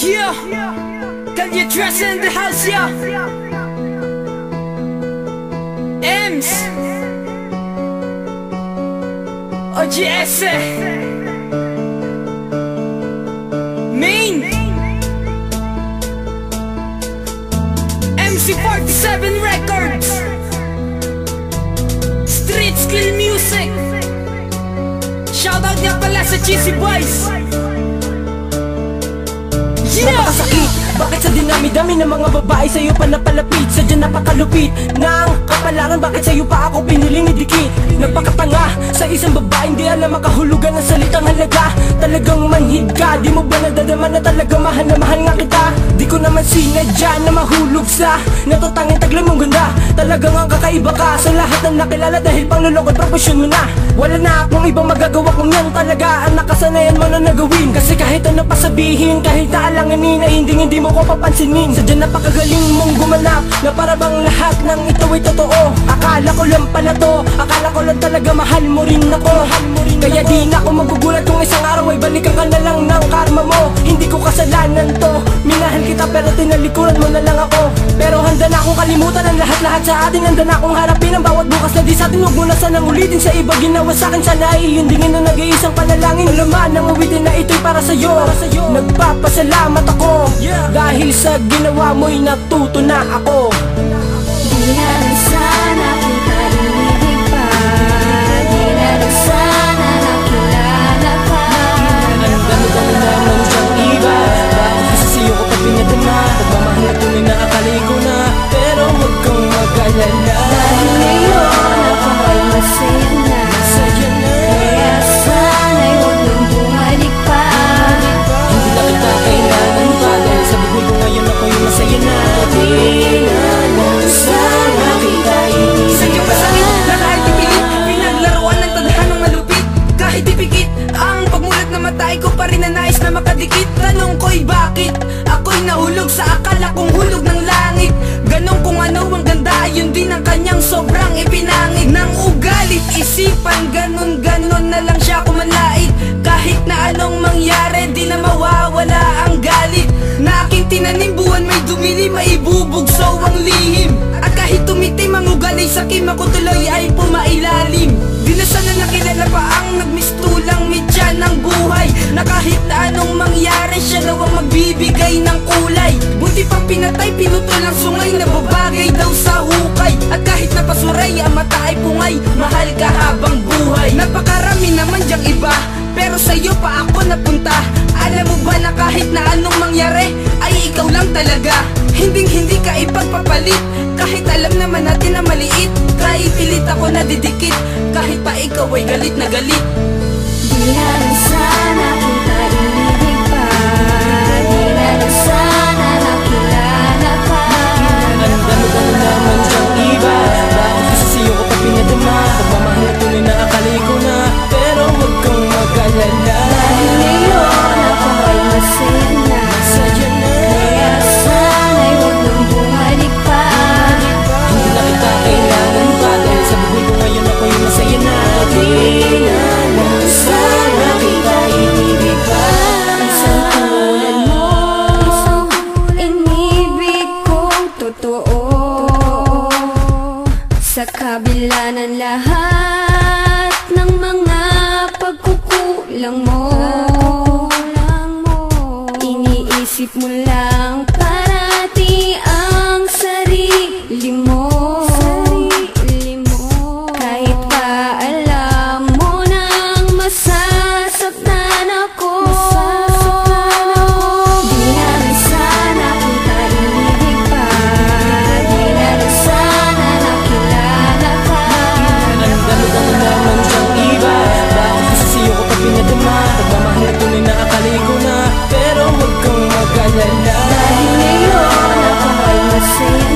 Yeah, can you trust in the house, yeah? M's OGS Main MC47 Records Street Skill Music. Shoutout nga pala sa Cheesy Boys. Napakasakit, bakit sa dinami-dami ng mga babae sa'yo pa napalapit? Sadya napakalupit ng kapalaran, bakit sa'yo pa ako piniling idikit? Nagpakatanga sa isang babae, hindi alam makahulugan ng salitang halaga. Talagang manhid ka, di mo ba nadadama na talaga mahal na mahal nga kita? Di ko naman sinadya na mahulog sa natatanging taglang mong ganda. Talagang ang kakaiba ka sa lahat ng nakilala, dahil pangluloko at propesyon mo na. Wala na akong ibang magagawa kung yan talaga ang nakasanayan mo na nagawin. Kasi kahit ano pa sabihin, kahit naalanganin ay hindi mo ko papansinin. Sadya napakagaling mong gumanap na para bang lahat ng ito ay totoo. Akala ko lang pala to, akala ko lang talaga mahal mo rin ako. Kaya di na ako magugulat kung isang araw ay balikan ka na lang ng karma mo. Hindi ko kasalanan to, minahal kita pero tinalikuran mo na lang ako. Pero handa na akong kalimutan ang lahat-lahat sa atin. Handa na akong harapin ang bawat bukas na di sa atin. Huwag mo na sanang ulitin sa iba ginawa sa akin. Sana iindingin na nag-iisang panalangin. Alaman ang uwitin na ito'y para sa'yo. Nagpapasalamat ako dahil sa ginawa mo'y natuto na ako. Di na lang sana kita inibig pa, di na lang sana nakilala pa. Ang dami-dami naman siyang iba, bakit kasi sa'yo ko pa pinadama? Pagmamahal na tunay na akala ko na, pero huwag kang mag-alala. Dahil ngayon ako ay masaya na, kaya sana'y huwag nang bumalik pa. Hindi na kita kailangan pa, dahil sa buhay ko ngayon ako'y masaya na. Di na lang sana kita inibig. Sadyang masakit na kahit ipilit, pinaglaruan ng tadhanang malupit. Kahit ipikit ang pagmulat na matay ko pa rin na nais na makadikit. Tanong ko'y bakit ako'y nahulog sa akala kong hulog ng langit. Ganong kung ano ang ganda, yun din ang kanyang sobrang ipinangit. Nang ugalit isipan, ganon-ganon na lang siya kumanlait. Kahit na anong mangyari, di na mawawala ang galit na aking tinanim. Buwan may dumili, maibubugsaw ang lihim. At kahit tumitim ang ugali, sakim ako tuloy ay pumailalim. Di na sana nakilala pa ang nagmistulang mitya ng buhay, na kahit na anong mangyari, siya daw ang magbibigay ng kulay. Buti pang pinatay, pinutol ang sungay, nababagay daw sa hukay. At kahit napasuray, ang mata ay pungay, mahal ka habang buhay. Napakarami naman diyang iba, pero sa'yo pa ako napunta. Alam mo ba na kahit na anong mangyari, ay ikaw lang talaga. Hindi ka ipagpapalit, kahit alam naman natin na maliit. Kaya pilit ako nadidikit, kahit pa ikaw ay galit na galit. Di na lang sana kita inibig pa, di na lang sana nakilala pa. Ang dami-dami naman siyang iba, bakit kasi sa'yo ko pa pinadama? Pagmamahal na tunay na akala ko na, pero huwag kang mag-alala. Dahil ngayon ako ay masaya na, kaya sana'y huwag nang bumalik pa. Hindi na kita kailangan pa, dahil sa buhay ko ngayon ako'y masaya na. Di na lang sana kita inibig pa. Isang tulad mo, inibig kong totoo. Sa kabila ng lahat ng mga pagkukulang mo, iniisip mo lang parati ang sarili mo. Kahit pa alam mo nang masasaktan ako, di na lang sana kita inibig pa, di na lang sana nakilala pa. Ang dami-dami naman siyang iba, bakit kasi sa'yo ko pa pinadama? Pagmamahal na tunay na akala ko na, pero huwag kang mag-alala. Dahil ngayon ako ay masaya